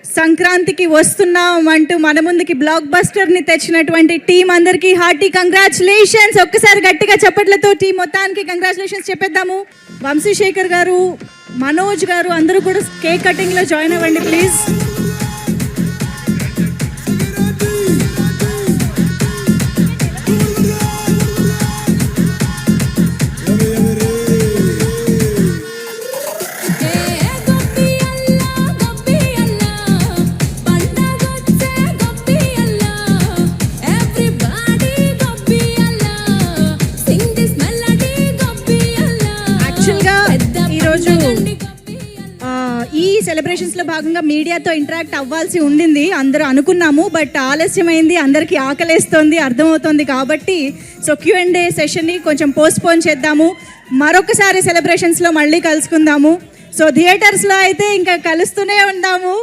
సంక్రాంతికి వస్తున్నాం అంటూ మన ముందుకి బ్లాక్ బస్టర్ ని తెచ్చినటువంటి టీం అందరికి హార్టీ కంగ్రాచులేషన్స్. ఒక్కసారి గట్టిగా చప్పట్లతో టీం మొత్తానికి కంగ్రాచులేషన్స్ చెప్పేద్దాము. వంశీశేఖర్ గారు, మనోజ్ గారు అందరూ కూడా కేక్ కటింగ్ లో జాయిన్ అవ్వండి ప్లీజ్. ఈ సెలబ్రేషన్స్లో భాగంగా మీడియాతో ఇంటరాక్ట్ అవ్వాల్సి ఉండింది, అందరూ అనుకున్నాము. బట్ ఆలస్యమైంది, అందరికీ ఆకలేస్తోంది అర్థమవుతుంది కాబట్టి సో Q&A సెషన్ని కొంచెం పోస్ట్పోన్ చేద్దాము. మరొకసారి సెలబ్రేషన్స్లో మళ్ళీ కలుసుకుందాము. సో థియేటర్స్లో అయితే ఇంకా కలుస్తూనే ఉందాము.